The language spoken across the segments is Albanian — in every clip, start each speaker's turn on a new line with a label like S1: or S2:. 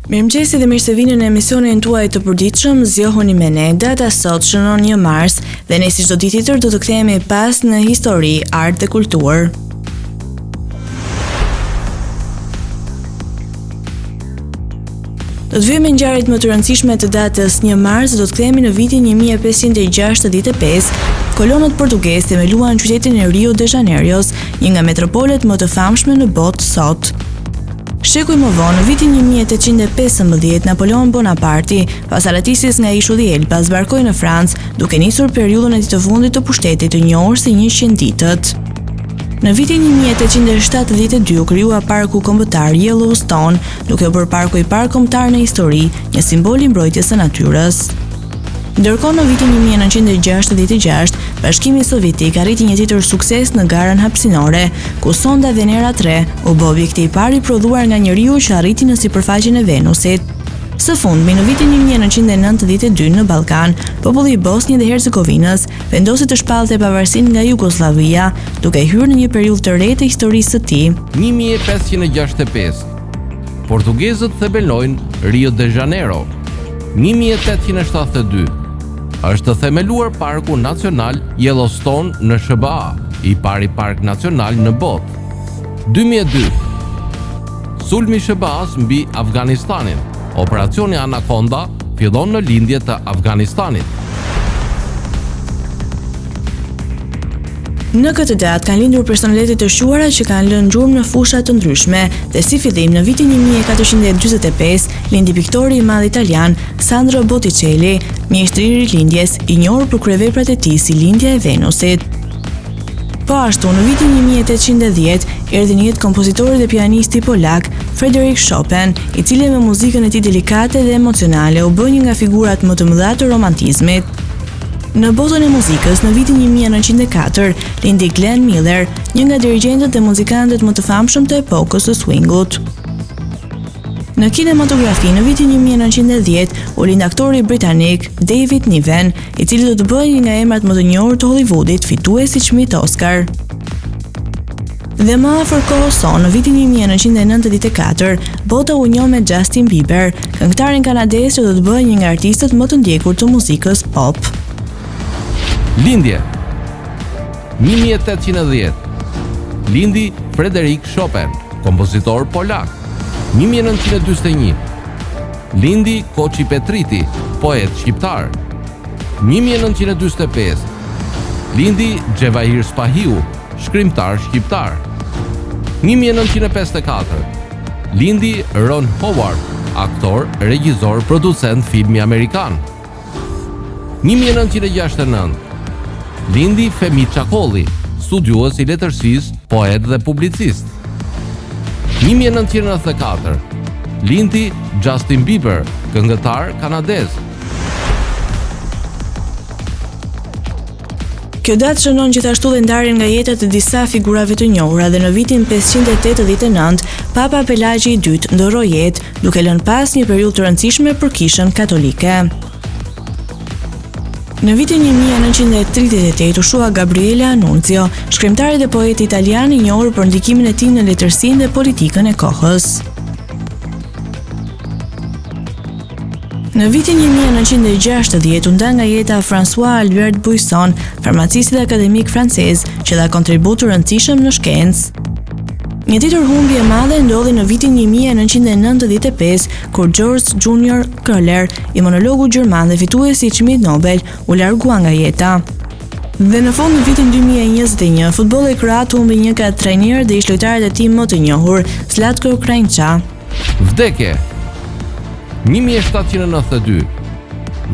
S1: Mirëmëngjesi dhe mirë se vini në emisionin tuaj të përditshëm. Zgjohuni me ne. Data sot shënon 1 mars dhe ne si çdo ditë tjetër do të kthehemi pas në histori, art dhe kulturë. Do të vijmë ngjarjet më të rëndësishme të datës 1 mars, do të kthehemi në vitin 1565. Kolonët portugezë themeluan qytetin e Rio de Janeiros, një nga metropolet më të famshme në botë sot. Shekuj më vonë, në vitin 1815, Napoleon Bonaparte, pas aratisis nga ishulli Elba, zbarkoi në Francë, duke nisur periudhën e tij të fundit të pushtetit të njohur si 100 ditët. Në vitin 1872 u krijua parku kombëtar Yellowstone, duke u bërë parku i parë kombëtar në histori, një simbol i mbrojtjes së natyrës. Ndërkohë në vitin 1966, Bashkimi Sovjetik arriti një tjetër sukses në garën hapësinore, ku sonda Venera 3 u bë objekti i parë i prodhuar nga njeriu që arriti në sipërfaqen e Venusit. Së fundmi, në vitin 1992 në Ballkan, populli i Bosnjë dhe Hercegovinës vendosi të shpallte pavarësinë nga Jugosllavia, duke hyrë në një periudhë të re të historisë së tij.
S2: 1565. Portugezët themelojnë Rio de Janeiro. 1872. Është themeluar Parku Nacional Yellowstone në SBA, i pari park nacional në botë. 2002. Sulmi i SBA-s mbi Afganistanin. Operacioni Anaconda fillon në lindje të Afganistanit.
S1: Në këtë datë kanë lindur personalitetet të shuara që kanë lënë gjurmë në fusha të ndryshme dhe si fillim në vitin 1445 lindi piktori i madh italian Sandro Botticelli, mjeshtri i rilindjes, i njohur për kryeveprat e tij si Lindja e Venusit. Po ashtu, në vitin 1810 erdhi në jetë kompozitori dhe pianisti polak Frédéric Chopin, i cili me muzikën e tij delikate dhe emocionale u bë një nga figurat më të mëdha të romantizmit. Në botën e muzikës, në vitin 1904, lindi Glenn Miller, një nga dirigjentët dhe muzikantët më të famshëm të epokës së swingut. Në kinematografi, në vitin 1910, u lind aktori britanik David Niven, i cili do të bëjë një nga emrat më të njohur të Hollywoodit, fituesi çmit Oscar. Dhe më afër kohës sonë, në vitin 1994, bota u njoh me Justin Bieber, këngëtarin kanadez që do të bëjë një nga artistët më të ndjekur të muzikës pop.
S2: Lindje. 1810. Lindi Frédéric Chopin, kompozitor polak. 1941. Lindi Koçi Petriti, poet shqiptar. 1945. Lindi Xhevair Spahiu, shkrimtar shqiptar. 1954. Lindi Ron Howard, aktor, regjisor, producent filmi amerikan. 1969. Lindi Femi Çakolli, studiues i letërsisë, poet dhe publicist. 1994. Lindi Justin Bieber, këngëtar kanadez.
S1: Kjo datë shënon gjithashtu dhe ndarjen nga jeta të disa figurave të njohura dhe në vitin 589, Papa Pelagji II ndoroi jetë, duke lënë pas një periudhë të rëndësishme për Kishën Katolike. Në vitin 1938 u shua Gabriele Annunzio, shkrimtari dhe poeti italian i njohur për ndikimin e tij në letërsinë dhe politikën e kohës. Në vitin 1960 u nda nga jeta François Albert Buisson, farmacist dhe akademik francez që dha kontribut të rëndësishëm në shkencë. Një tjetër humbje e madhe ndodhi në vitin 1995 kur George Junior Köhler, imunologu gjerman dhe fituesi i çmit Nobel, u largua nga jeta. Dhe në fund në vitin 2021, futbolli kroat humbi një nga trajnerët dhe ish lojtarët e tij më të njohur, Zlatko Krajnča.
S2: Vdekje. 1792.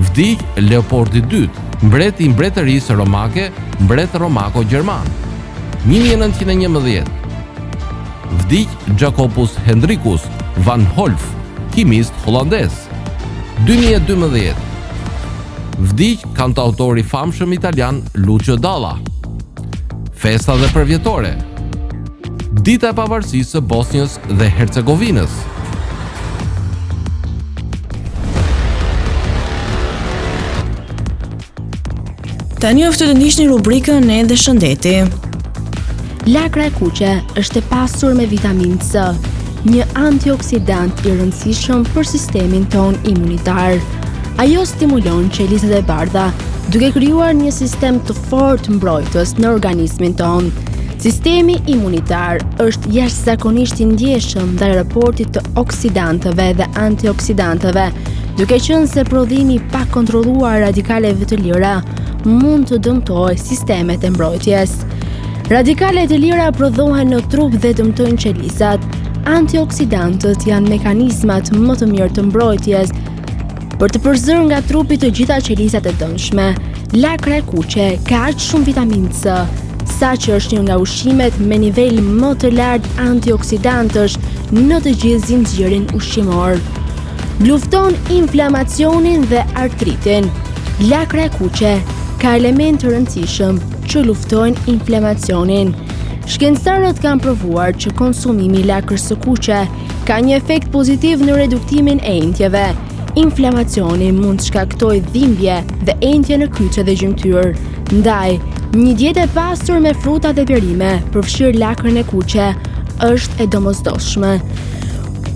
S2: Vdiq Leopoldi II, mbret i mbretërisë romake, mbret romako-gjerman. 1911. Vdiq Jacobus Hendrikus van Holf, kimist holandez. 2012. Vdiq kantautori famshëm italian Lucio Dalla. Festa dhe përvjetore. Dita e pavarësisë së Bosnjës dhe Hercegovinës.
S1: Tani oftë të ndiqni rubrikën Ne dhe shëndeti.
S3: Lakra e kuqe është e pasur me vitaminë C. një antioksidant i rëndësishëm për sistemin ton imunitar. Ajo stimulon qelizat e bardha, duke krijuar një sistem të fortë mbrojtës në organizmin ton. Sistemi imunitar është jashtëzakonisht i ndjeshëm ndaj raportit të oksidantëve dhe antioksidantëve, duke qenë se prodhimi pa kontrolluar radikaleve të lira mund të dëmtojë sistemet e mbrojtjes. Radikalet e lira prodhohen në trup dhe dëmtojnë qelizat. Antioksidantët janë mekanizmat më të mirë të mbrojtjes për të përzërë nga trupi të gjitha qelizat e dëmshme. Lakra e kuqe ka aq shumë vitaminë C, sa që është një nga ushqimet me nivel më të lartë antioksidantësh në të gjithë zinxhirin ushqimor. Lufton inflamacionin dhe artritin. Lakra e kuqe ka elementë të rëndësishëm që luftojnë inflamacionin. Shkencëtarët kanë provuar që konsumimi i lakrës së kuqe ka një efekt pozitiv në reduktimin e entjeve. Inflamacioni mund të shkaktojë dhimbje dhe entje në kyçe dhe gjymtyr. Ndaj, një dietë e pastër me fruta dhe perime, përfshirë lakrën e kuqe, është e domosdoshme.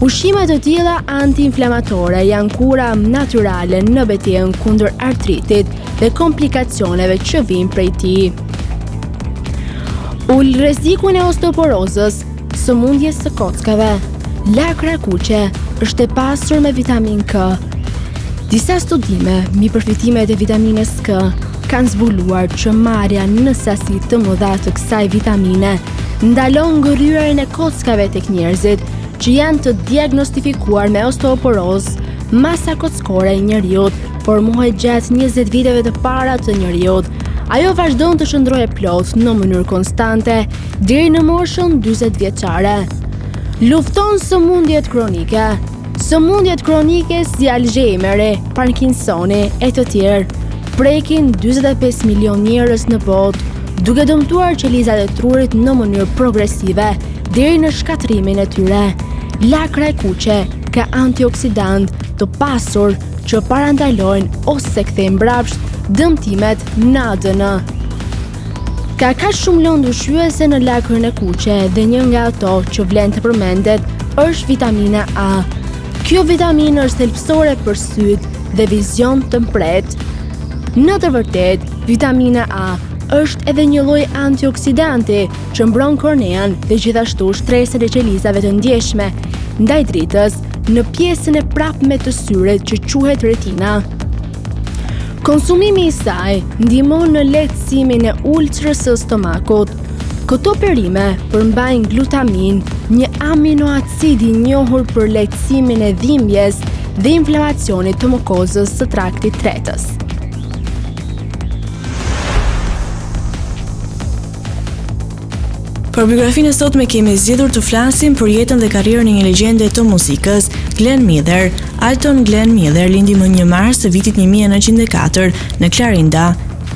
S3: Ushqimet të tilla antiinflamatore janë kura natyrale në betejën kundër artritit dhe komplikacioneve që vijnë prej tij. Ul rrezikun e osteoporozës, sëmundjes së kockave. Lakra e kuqe është e pasur me vitaminë K. Disa studime mbi përfitimet e vitaminës K kanë zbuluar që marrja në sasi të mëdha të kësaj vitamine ndalon ngëryrjen e kockave tek njerëzit që janë të diagnostifikuar me osteoporozë. Masa kockore e njeriut formohet gjatë 20 viteve të para të njeriut. Ajo vazhdon të shndrohet plot në mënyrë konstante deri në moshën 40 vjeçare. Lufton sëmundjet kronike. Sëmundjet kronike si Alzheimeri, Parkinsoni e të tjerë prekin 45 milion njerëz në botë, duke dëmtuar qelizat e trurit në mënyrë progresive deri në shkatrimin e tyre. Lakra e kuqe ka antioksidant të pasur që parandalojnë ose kthejnë mbrapsht dëmtimet në ADN. Ka kaq shumë lëndë ushqyese në lakrën e kuqe dhe një nga ato që vlen të përmendet është vitamina A. Kjo vitaminë është thelbësore për syt dhe vizion të mpret. Në të vërtetë, vitamina A është edhe një lloj antioksidanti që mbron kornean dhe gjithashtu shtresën e qelizave të ndjeshme ndaj dritës në pjesën e prapme të syrit që quhet retina. Konsumimi i saj ndihmon në lehtësimin e ulçrës së stomakut. Këto perime përmbajnë glutamin, një aminoacid i njohur për lehtësimin e dhimbjes dhe inflamacionit të mukozës së traktit tretës.
S1: Për biografinë e sotme kemi zgjedhur të flasim për jetën dhe karrierën e një legjende të muzikës, Glenn Miller. Alton Glenn Miller lindi më 1 mars të vitit 1904 në Clarinda,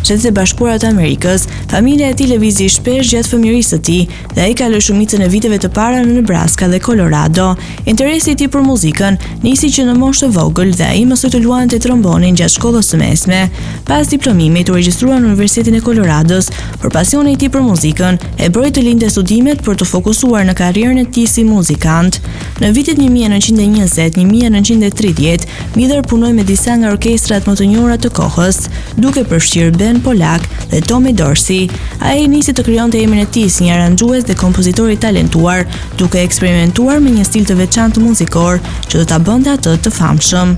S1: Shtetet e Bashkuara të Amerikës. Familja e tij lëvizi shpesh gjatë fëmijërisë së tij dhe ai kaloi shumicën e viteve të para në Nebraska dhe Colorado. Interesi i tij për muzikën nisi që në moshë të vogël dhe ai mësoi të luante trombonin gjatë shkollës së mesme. Pas diplomimit u regjistrua në Universitetin e Colorados, por pasioni i tij për muzikën e bëri të lindte studimet për të fokusuar në karrierën e tij si muzikant. Në vitet 1920-1930, Miller punoi me disa nga orkestrat më të njohura të kohës, duke përfshirë Ben Polak dhe Tommy Dorsey. Ai nisi të krijonte emrin e tij si një aranxhues dhe kompozitor i talentuar, duke eksperimentuar me një stil të veçantë muzikor që do ta bënte atë të famshëm.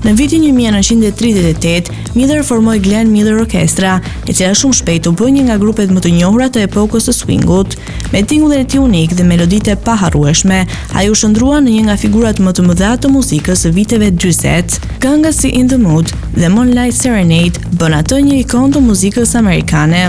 S1: Në vitin 1938, Miller formoi Glenn Miller Orchestra, e cila shumë shpejt u bë një nga grupet më të njohura të epokës së swingut. Me tingullin e tij unik dhe meloditë e paharrueshme, ai u shndrua në një nga figurat më të mëdha të muzikës së viteve 40. Këngë si In the Mood dhe Moonlight Serenade bën atë një ikonë të muzikës amerikane.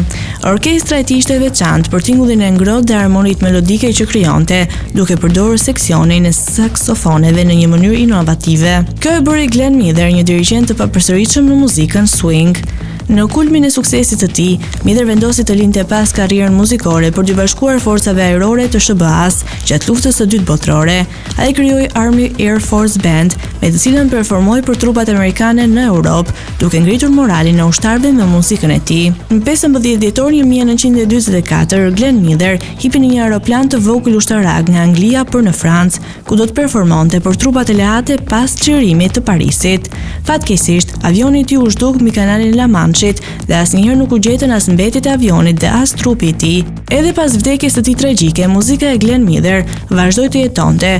S1: Orkestra e tij ishte e veçantë për tingullin e ngrohtë dhe harmonitë melodike që krijonte, duke përdorur seksionin e saksofoneve në një mënyrë inovative. Kjo e bëri Glenn Miller një dirigjent të papërsëritshëm në muzikën swing. Në kulmin e suksesit të tij, Miller vendosi të lindte pas karrierën muzikore për të bashkuar forcave ajrore të SBA-s gjatë luftës së dytë botërore. Ai krijoi Army Air Force Band me të cilën performoi për trupat amerikane në Europë, duke ngritur moralin e ushtarëve me muzikën e tij. Në 15 dhjetor 1944, Glenn Miller hipi në një aeroplan të vogël ushtarak nga Anglia për në Francë, ku do të performonte për trupat aleate pas çlirimit të Parisit. Fatkeqësisht, avioni i tij u zhduk mbi kanalin La Manchit dhe asnjëherë nuk u gjetën as mbetjet e avionit dhe as trupi i tij. Edhe pas vdekjes së tij tragjike, muzika e Glenn Miller vazhdoi të jetonte.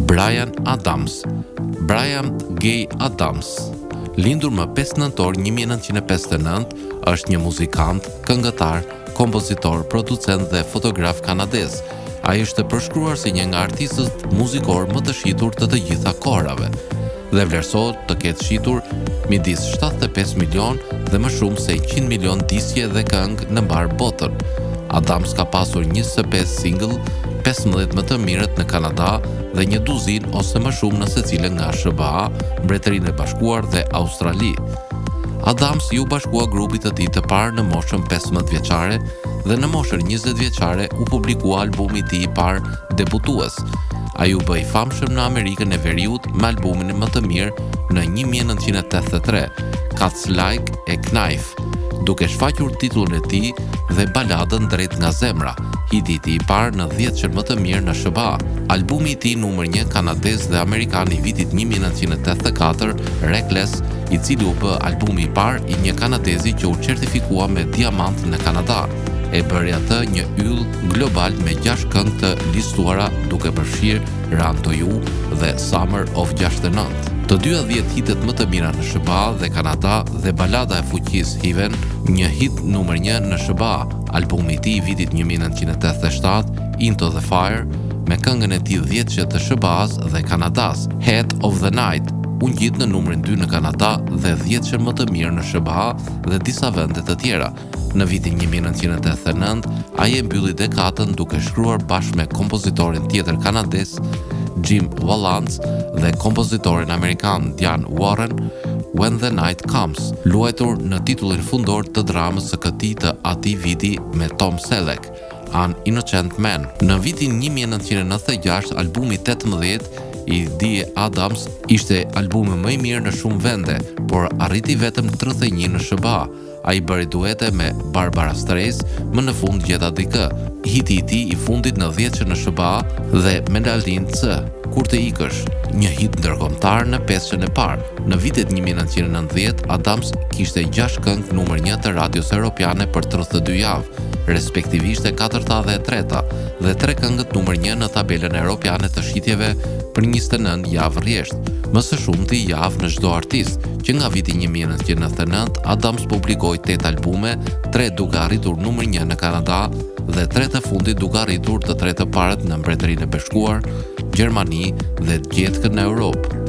S2: Bryan Adams. Bryan Gay Adams, lindur më 5 nëntor 1959, është një muzikant, këngëtar, kompozitor, producent dhe fotograf kanadez. Ai është përshkruar si një nga artistët muzikor më të shitur të gjitha kohërave dhe vlerësohet të ketë shitur midis 75 milion dhe më shumë se 100 milion disje dhe këngë në mbar botën. Adams ka pasur 25 single, 15 më të mirët në Kanada dhe një duzin ose më shumë në secilën nga SBA, Mbretërinë e Bashkuar dhe Australi. Adams ju bashkua grupit të tij të parë në moshën 15 vjeçare dhe në moshën 20 vjeçare u publikua albumi i tij i parë debutues. Ai u bë i famshëm në Amerikën e Veriut me albumin më të mirë në 1983, Cuts Like a Knife, duke shfaqur titullin e tij dhe baladën Drejt nga zemra, hiti i tij i parë në 10 qenë më të mirë në SBA. Albumi i tij numër 1 kanadez dhe amerikan i vitit 1984, Reckless, i cili u bë albumi i parë i një kanadezi që u certifikua me diamant në Kanada, e bëri atë një yll global me 6 këngë të listuara duke përfshirë Run to You dhe Summer of 69. Të dyja 10 hitet më të mira në SBA dhe Kanada dhe balada e fuqis Heaven, një hit numër 1 në SBA, albumi i tij i vitit 1987, Into the Fire, me këngën e tij 10 të SBA-s dhe Kanadas, Head of the Night, u ngjit në numrin 2 në Kanada dhe 10 më të mirë në SBA dhe disa vende të tjera. Në vitin 1989, ai e mbylli dekadën duke shkruar bashkë me kompozitorin tjetër kanadez Jim Walance dhe kompozitorin amerikan Diane Warren, When the Night Comes, luajtur në titullin fundor të dramës së këtij të atij viti me Tom Selleck, An Innocent Man. Në vitin 1996, albumi 18 i D. Adams ishte albumi më i mirë në shumë vende, por arriti vetëm 31 në SBA. Ai bëri duete me Barbara Streisand, më në fund gjeta dikë, hiti i tij i fundit në 10 në SBA dhe Medallion C, Kur të ikësh, një hit ndërkombëtar në 5 e parë. Në vitet 1990, Adams kishte 6 këngë numër 1 të radios europiane për 32 javë, respektivisht e 4-ta dhe e 3-ta, dhe 3 këngët numër 1 në tabelën europiane të shitjeve për 29 javë rresht, më së shumti javë në çdo artist, që nga viti 1999 Adams publikoi 8 albume, 3 duke arritur numër 1 në Kanada dhe 3 të fundit duke arritur të 3 të parët në Mbretërinë e Bashkuar, Gjermani dhe gjetën në Europë.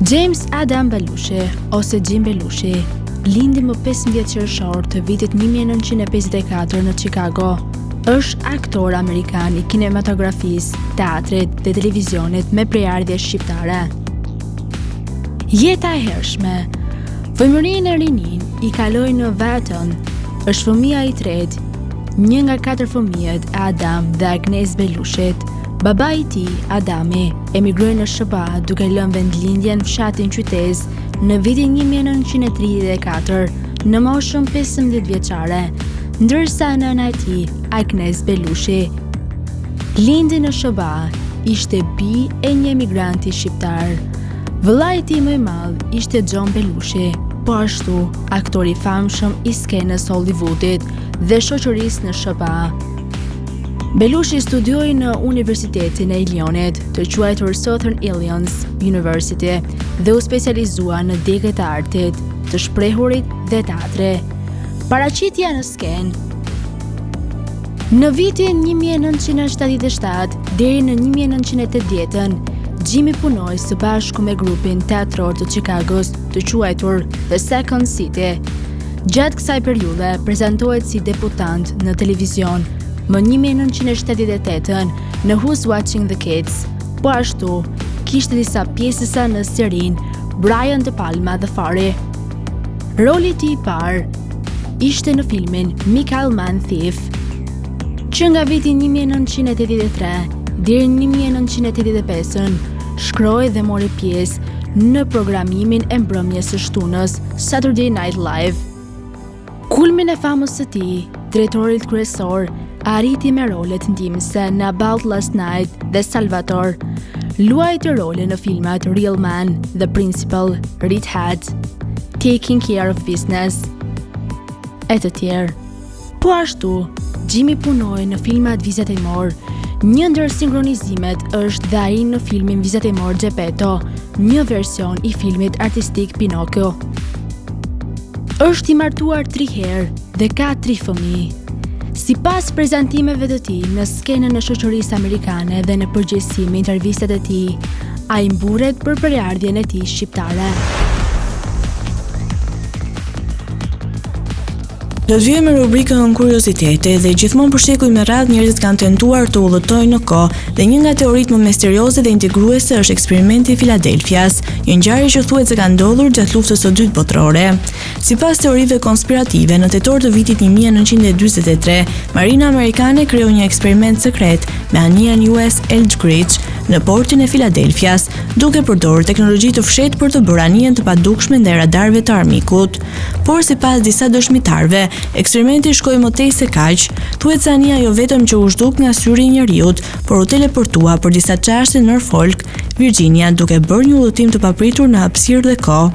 S3: James Adam Belushi, ose Jim Belushi, lindi më 15 qershor të vitit 1954 në Chicago. Është aktor amerikan i kinematografisë, teatrit dhe televizionit me prejardhje shqiptare. Jeta e hershme. Fëmijërinë e rinin i kaloi në Vaton. Është fëmia i tretë, një nga 4 fëmijët e Adam dhe Agnes Belushit. Baba i tij, Adami, emigroi në SBA duke lënë vendlindjen në fshatin Qytez në vitin 1934 në moshën 15 vjeçare, ndërsa nëna e tij, Agnes Belushi, lindi në SBA, ishte bi e një emigranti shqiptar. Vëllai i tij më i madh ishte John Belushi, po ashtu aktor i famshëm i skenës Hollywoodit dhe shoqërisë në SBA. Belushi studioi në Universitetin e Illinoisit, të quajtur Southern Illinois University, dhe u specializua në degët e artit, të shprehurit dhe teatri. Paraqitja në skenë. Në vitin 1977 deri në 1980, Jimmy punoi së bashku me grupin teatror të Chicagos, të quajtur The Second City. Gjatë kësaj periudhe prezantohet si debutant në televizion, më 1978 në Who's Watching the Kids, po ashtu kishte disa pjesësa në serinë Brian De Palma dhe Fari. Roli i tij i parë ishte në filmin Michael Mann Thief. që nga viti 1983 deri në 1985 shkroi dhe mori pjesë në programimin e mbrëmjes së shtunës Saturday Night Live. Kulmin e famës së tij, drejtori kryesor arriti me rolet ndihmëse në About Last Night dhe Salvatore, luajti role në filmat Real Man, The Principal, Red Hat, Taking Care of Business, e të tjerë. Po ashtu, Jimmy punoi në filmat Vizat e Mor. Një ndër sinkronizimet është dhe ai në filmin Vizat e Mor Geppetto, një version i filmit artistik Pinocchio. Është i martuar 3 herë dhe ka 3 fëmijë. Sipas prezantimeve të tij në skenën e shoqërisë amerikane dhe në përgjithësi me intervistat e tij, ai mburret për përardhjen e tij shqiptare.
S1: Do të vijmë me rubrikën kuriozitete dhe gjithmonë për shekuj me radhë njerëzit kanë tentuar të udhëtojnë në kohë dhe një nga teoritë më misterioze dhe integruese është eksperimenti i Filadelfias, një ngjarje që thuhet se ka ndodhur gjatë luftës së dytë botërore. Sipas teorive konspirative, në tetor të vitit 1943, Marina Amerikane krijoi një eksperiment sekret me anijen US Eldridge në portin e Filadelfias, duke përdorur teknologji të fshehtë për të bërë anijen të padukshme ndaj radarëve të armikut. Por sipas disa dëshmitarëve, eksperimenti shkoi më tej se kaq. Thuhet se anija jo vetëm që u zhduk nga syri i njeriut, por u teleportua për disa çaste në Norfolk, Virginia, duke bërë një udhëtim të papritur në hapësirë dhe kohë.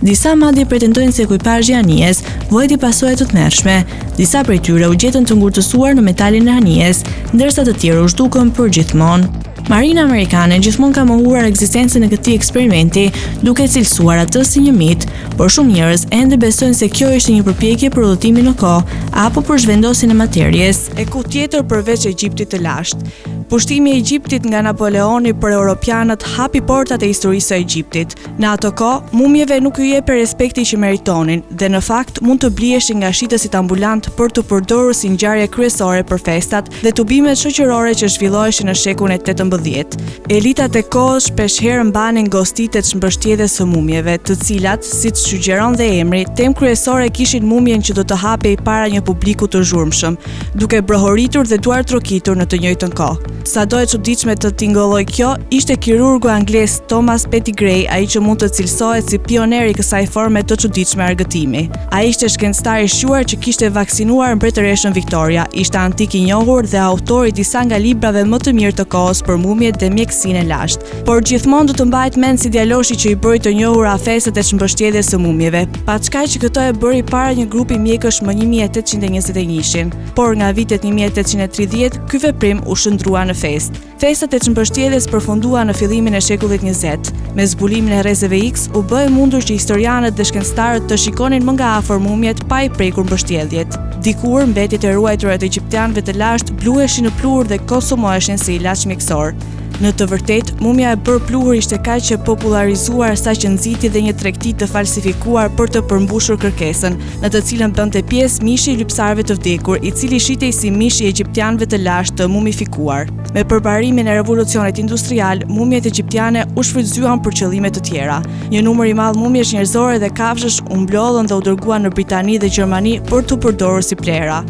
S1: Disa madje pretendojnë se ekuipazhi i anijes vojti pasoje të tmerrshme. Disa prej tyre u gjetën të ngurtësuar në metalin e anijes, ndërsa të tjerë u zhdukën përgjithmonë. Marina Amerikane gjithmonë ka mohuar ekzistencën e këtij eksperimenti, duke cilësuar atë si një mit, por shumë njerëz ende besojnë se kjo ishte një përpjekje për udhëtimin në kohë apo për zhvendosjen e materjes. E ku tjetër përveç Egjiptit të lashtë. Pushtimi i Egjiptit nga Napoleoni për europianët hapi portat e historisë së Egjiptit. Në ato kohë, mumjeve nuk i jepej respekti që meritonin dhe në fakt mund të bliheshin nga shitësit ambulant për të përdorur si ngjarje kryesore për festat dhe tubimet shoqërore që zhvilloheshin në shekullin e 18. Elitat e kohës shpeshherë mbanin gostitet shmbështjedhjes së mumjeve, të cilat, siç sugjeron dhe emri, temë kryesore kishin mumjen që do të hapej para një publiku të zhurmshëm, duke brohoritur dhe duar trokitur në të njëjtën kohë. Sado e çuditshme të tingëlloj kjo, ishte kirurgu anglez Thomas Pettigrew, ai që mund të cilësohet si pioner i kësaj forme të çuditshme argëtimi. Ai ishte shkencëtar i shquar që kishte vaksinuar mbretëreshën Victoria, ishte antik i njohur dhe autor i disa nga librave më të mirë të kohës për mumjet dhe mjekësinë e lashtë. Por gjithmonë do të mbahet mend si djaloshi që i bëri të njohur afeset e shmbështjedhjes së mumjeve, paçka që këto e bëri para një grupi mjekësh më 1821. Por nga vitet 1830 ky veprim u shndrua në fest. Festat e shmbështjedhjes përfunduan në fillimin e shekullit 20. Me zbulimin e rrezeve X u bë e mundur që historianët dhe shkencëtarët të shikonin më nga afër mumjet pa i prekur mbështjedhjet. Dikur mbetjet e ruajtura të egjiptianëve të lashtë bluheshin në pluhur dhe konsumoheshin si ilaç mjekësor. Në të vërtetë, mumja e bërë pluhur ishte kaq e popularizuar sa që nxiti dhe një tregti të falsifikuar për të përmbushur kërkesën, në të cilën bënte pjesë mishi i lypsarëve të vdekur, i cili shitej si mishi i egjiptianëve të lashtë të mumifikuar. Me përparimin e revolucionit industrial, mumjet egjiptiane u shfrytëzuan për qëllime të tjera. Një numër i madh mumjesh njerëzore dhe kafshësh u mblodhën dhe u dërguan në Britani dhe Gjermani për të përdorur si plera.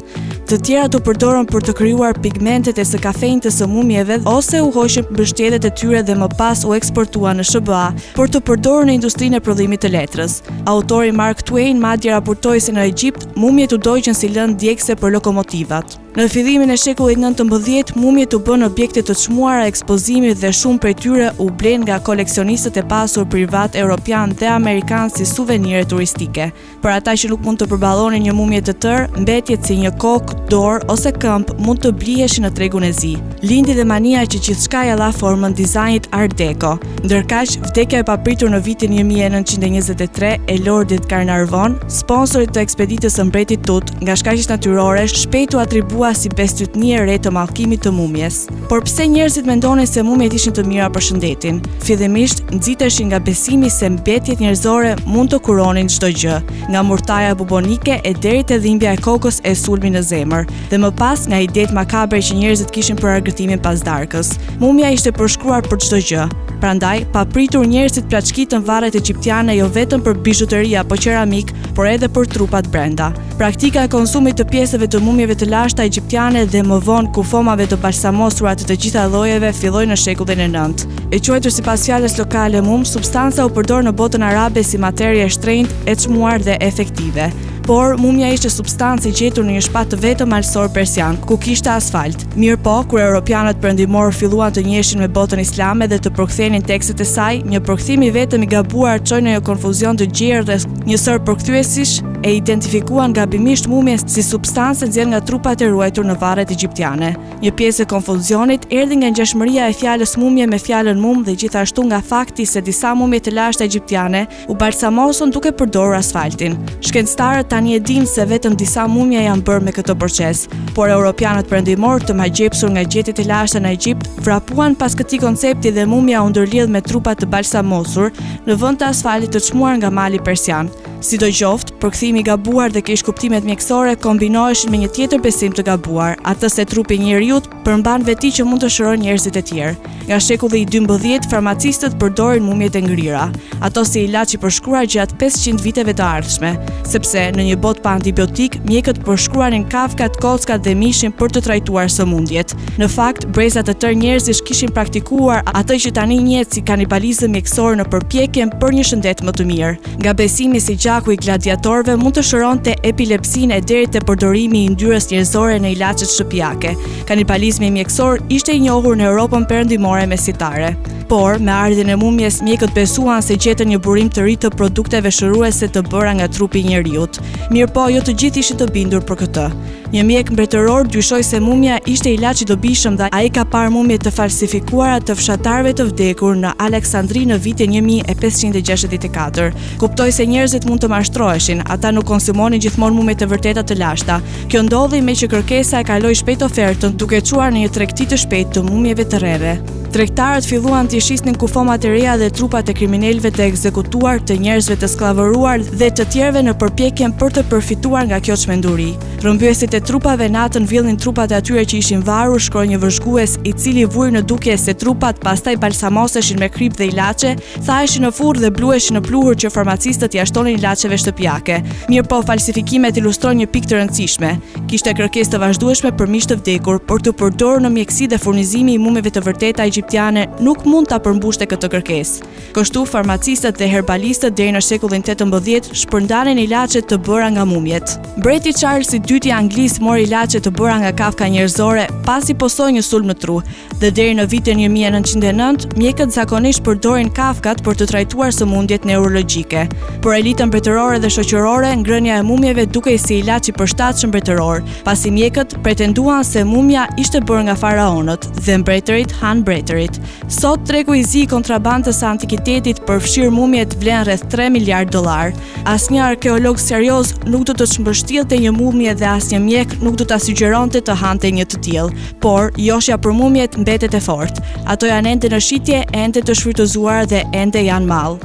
S1: Të tjerat u përdorën për të krijuar pigmentet e së kafenjtës së mumjeve ose u hoqën mbështjedhjet e tyre dhe më pas u eksportuan në SBA për të përdorur në industrinë e prodhimit të letrës. Autori Mark Twain madje raportoi se në Egjipt mumjet u doqën si lëndë djegëse për lokomotivat. Në fillimin e shekullit 19, mumjet u bën objekte të çmuara ekspozimit dhe shumë prej tyre u blen nga koleksionistët e pasur privat europian dhe amerikan si suvenire turistike. Për ata që nuk mund të përballonin një mumje të tërë, mbetjet si një kokë, dorë ose këmbë mund të bliheshin në tregun e zi. Lindi dhe mania që gjithçka ja dha formën dizajnit Art Deco. Ndërkaq, vdekja e papritur në vitin 1923 e Lordit Carnarvon, sponsorit të ekspeditës së mbretit Tut, nga shkaqe natyrore, shpejt u atribua si bestytni e re të mallkimit të mumjes. Por pse njerëzit mendonin se mumjet ishin të mira për shëndetin? Fillimisht nxiteshin nga besimi se mbetjet njerëzore mund të kuronin çdo gjë, nga murtaja bubonike e deri te dhimbja e kokës e sulmi në zemër. zemër, dhe më pas nga idetë makabre që njerëzit kishin për argëtimin pas darkës. Mumia ishte përshkruar për çdo gjë. Prandaj, papritur njerëzit plaçkitën varret egjiptiane jo vetëm për bizhuteri apo qeramik, por edhe për trupat brenda. Praktika e konsumit të pjesëve të mumjeve të lashta egjiptiane dhe më vonë kufomave të balsamosura të gjitha llojeve filloi në shekullin e 9. E quajtur sipas fjalës lokale substanca u përdor në botën arabe si materie e shtrenjtë, e çmuar dhe efektive. Por mumja ishte substancë gjetur në një shpat të vetëm malsor persian, ku kishte asfalt. Mirë po, kur europianët perëndimor filluan të njeheshin me botën islame dhe të përkthenin tekstet e saj, një përkthim i vetëm i gabuar çoi në një konfuzion të gjerë dhe një sër përkthyesish e identifikuan gabimisht mumjen si substancë nxjerrë nga trupat e ruajtur në varret egjiptiane. Një pjesë e konfuzionit erdhi nga ngjashmëria e fjalës mumje me fjalën mum dhe gjithashtu nga fakti se disa mumje të lashta egjiptiane u balsamosën duke përdorur asfaltin. Shkencëtarët tani e dinë se vetëm disa mumje janë bërë me këtë proces, por europianët perëndimor të magjepsur nga gjetjet e lashta në Egjipt vrapuan pas këtij koncepti dhe mumja u ndërlidh me trupat të balsamosur në vend të asfaltit të çmuar nga mali persian. Sidoqoftë, përkthimi i gabuar dhe keqkuptimet mjekësore kombinoheshin me një tjetër besim të gabuar, atë se trupi i njeriut përmban veti që mund të shërojë njerëzit e tjerë. Nga shekulli i 12, farmacistët përdorin mumjet e ngrira, ato si ilaç i përshkruar gjatë 500 viteve të ardhshme, sepse në një botë pa antibiotik, mjekët përshkruanin kafkat, kockat dhe mishin për të trajtuar sëmundjet. Në fakt, breza të tërë njerëzish kishin praktikuar atë që tani njihet si kanibalizëm mjekësor në përpjekjen për një shëndet më të mirë. Nga besimi si gjaku i gladiatorëve mund të shëronte epilepsinë e deri te përdorimi i yndyrës njerëzore në ilaçet shtëpiake. Kanibalizmi mjekësor ishte i njohur në Europën perëndimore mesitare. Por, me ardhjen e mumjes, mjekët besuan se gjetën një burim të ri të produkteve shëruese të bëra nga trupi i njeriut. Mirë po, jo të gjithë ishin të bindur për këtë. Një mjek mbretëror dyshoi se mumja ishte ilaç i dobishëm dhe ai ka parë mumje të falsifikuara të fshatarëve të vdekur në Aleksandri në vitin 1564. Kuptoi se njerëzit mund të mashtroheshin, ata nuk konsumonin gjithmonë mumje të vërteta të lashta. Kjo ndodhi me që kërkesa e kaloi shpejt ofertën, duke çuar në një tregti të shpejtë të mumjeve të rreve. Tregtarët filluan të shisnin kufomat e reja dhe trupat e kriminalëve të ekzekutuar, të njerëzve të skllavëruar dhe të tjerëve në përpjekjen për të përfituar nga kjo çmenduri. Rrëmbyesit e trupave natën vjellnin trupat e atyre që ishin varur, shkroi një vëzhgues i cili vuri në dukje se trupat pastaj balsamoseshin me krip dhe ilaçe, thaheshin në furrë dhe bluheshin në pluhur që farmacistët ia shtonin ilaçeve shtëpiake. Mirë po, falsifikimet ilustrojnë një pikë të rëndësishme. Kishte kërkesë të vazhdueshme për mish të vdekur, por të përdorur në mjeksi dhe furnizimi i mumjeve të vërteta egjiptiane nuk mund ta përmbushte këtë kërkesë. Kështu farmacistët dhe herbalistët deri në shekullin 18 shpërndanin ilaçe të bëra nga mumjet. Mbreti Charles II anglis mori ilaçe të bëra nga kafka njerëzore pasi posoi një sulm në tru, dhe deri në vitin 1909 mjekët zakonisht përdorin kafkat për të trajtuar sëmundjet neurologjike. Por elitën mbretërore dhe shoqërore, ngrënia e mumjeve dukej si ilaç i përshtatshëm mbretëror, pasi mjekët pretenduan se mumja ishte bërë nga faraonët dhe mbretërit han mbretërit. Sot tregu i zi i kontrabandës së antikitetit përfshir mumjet vlen rreth 3 miliard dollar. Asnjë arkeolog serioz nuk do të çmbështillte një mumje dhe asnjë mjek nuk do ta sugjeronte të hante një të tillë, por joshja për mumjet mbetet e fortë. Ato janë ende në shitje, ende të shfrytëzuar dhe ende janë mall.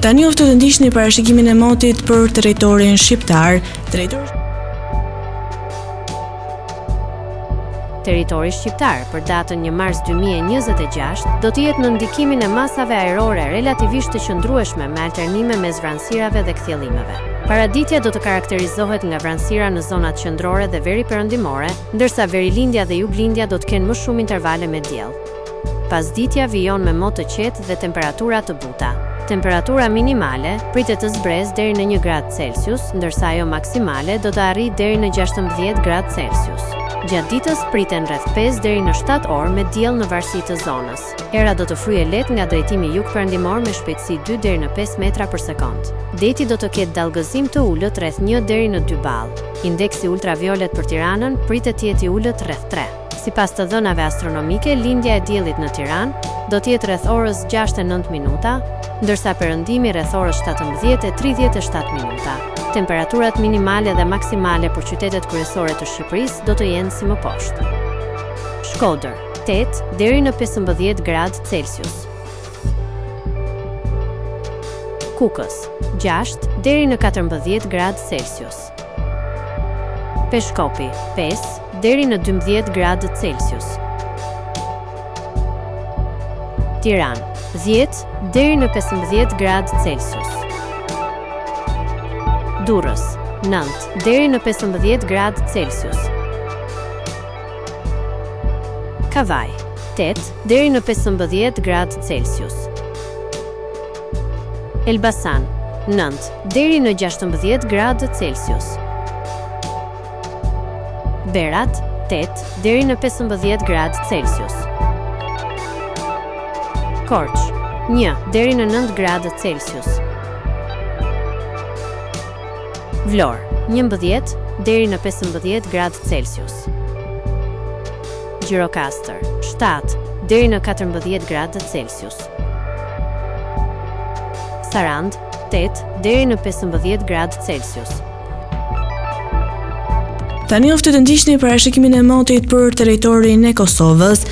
S1: Tani oftë të ndiqni parashikimin e motit për territorin shqiptar.
S4: Territori shqiptar për datën 1 mars 2026 do të jetë në ndikimin e masave ajrore relativisht të qëndrueshme me alternime mes vranësirave dhe kthjellimeve. Paraditja do të karakterizohet nga vranësira në zonat qendrore dhe veri perëndimore, ndërsa verilindja dhe juglindja do të kenë më shumë intervale me diell. Pasditja vijon me mot të qetë dhe temperatura të buta. Temperatura minimale pritet të zbresë deri në 1 gradë Celsius, ndërsa ajo maksimale do të arrijë deri në 16 gradë Celsius. Gjatë ditës priten rreth 5 deri në 7 orë me diell në varësi të zonës. Era do të fryjë lehtë nga drejtimi jug-perëndimor me shpejtësi 2 deri në 5 metra për sekond. Deti do të ketë dallgëzim të ulët rreth 1 deri në 2 ballë. Indeksi ultraviolet për Tiranën pritet të jetë i ulët rreth 3. Sipas të dhënave astronomike, lindja e diellit në Tiranë do të jetë rreth orës 6:09 minuta, ndërsa perëndimi rreth orës 17:37 minuta. Temperaturat minimale dhe maksimale për qytetet kryesore të Shqipërisë do të jenë si më poshtë. Shkodër, 8 deri në 15 gradë Celsius. Kukës, 6 deri në 14 gradë Celsius. Peshkopi, 5 deri në 12 gradë Celsius. Tiranë, 10 deri në 15 gradë Celsius. Durrës, 9 deri në 15 gradë Celsius. Kavaj, 8 deri në 15 gradë Celsius. Elbasan, 9 deri në 16 gradë Celsius. Berat, 8 deri në 15 gradë Celsius. Korç, 1 deri në 9 gradë Celsius. Vlorë, 11 deri në 15 gradë Celsius. Gjirokastër, 7 deri në 14 gradë Celsius. Sarand, 8 deri në 15 gradë Celsius.
S1: Tani oftë të ndiqni parashikimin e motit për territorin e Kosovës.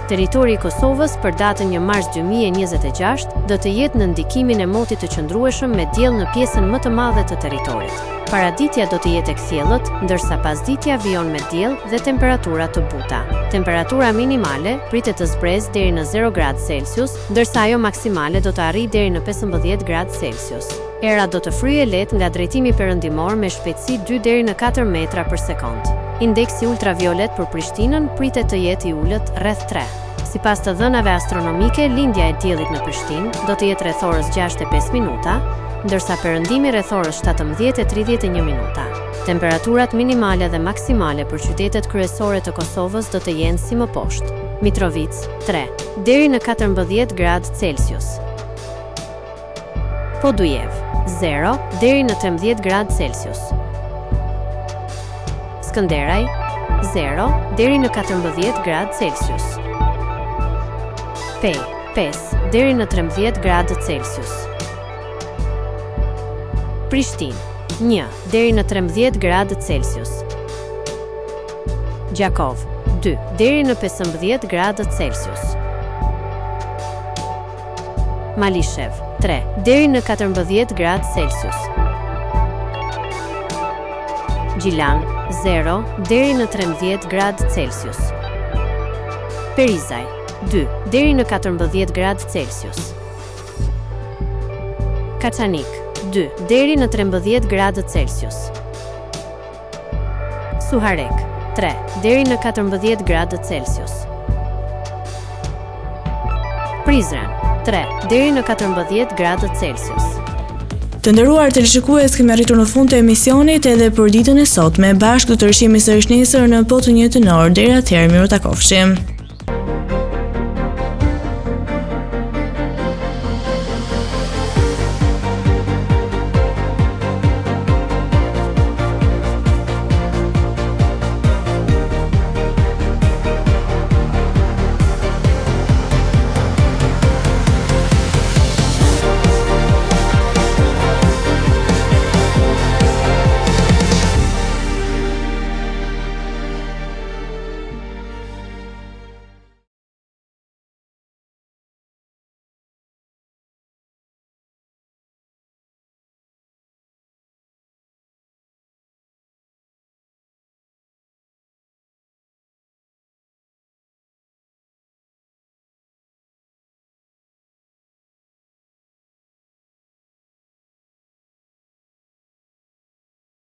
S4: Territori i Kosovës për datën 1 mars 2026 do të jetë në ndikimin e motit të qëndrueshëm me diell në pjesën më të madhe të territorit. Paraditja do të jetë e kthjellët, ndërsa pasditja vijon me diell dhe temperatura të buta. Temperatura minimale pritet të zbresë deri në 0 gradë Celsius, ndërsa ajo maksimale do të arrijë deri në 15 gradë Celsius. Era do të fryjë lehtë nga drejtimi perëndimor me shpejtësi 2 deri në 4 metra për sekond. Indeksi ultraviolet për Prishtinën pritet të jetë i ulët rreth 3. Sipas të dhënave astronomike, lindja e diellit në Prishtinë do të jetë rreth orës 6:05 minuta, ndërsa perëndimi rreth orës 17:31 minuta. Temperaturat minimale dhe maksimale për qytetet kryesore të Kosovës do të jenë si më poshtë. Mitrovic, 3 deri në 14 gradë Celsius. Podujev, 0 deri në 13 gradë Celsius. Skënderaj, 0 deri në 14 gradë Celsius. Pej, 5 deri në 13 gradë Celsius. Prishtinë, 1 deri në 13 gradë Celsius. Gjakov, 2 deri në 15 gradë Celsius. Malishev, 3 deri në 14 gradë Celsius. Gjilan, 0 deri në 13 gradë Celsius. Perizaj, 2 deri në 14 gradë Celsius. Kaçanik, 2 deri në 13 gradë Celsius. Suharek, 3 deri në 14 gradë Celsius. Prizren, 3 deri në 14 gradë Celsius.
S1: Të nderuar teleshikues, kemi arritur në fund të emisionit edhe për ditën e sotme. Bashkë do të rishemi sërish nesër në po të njëjtën orë. Deri atëherë, miru takofshim.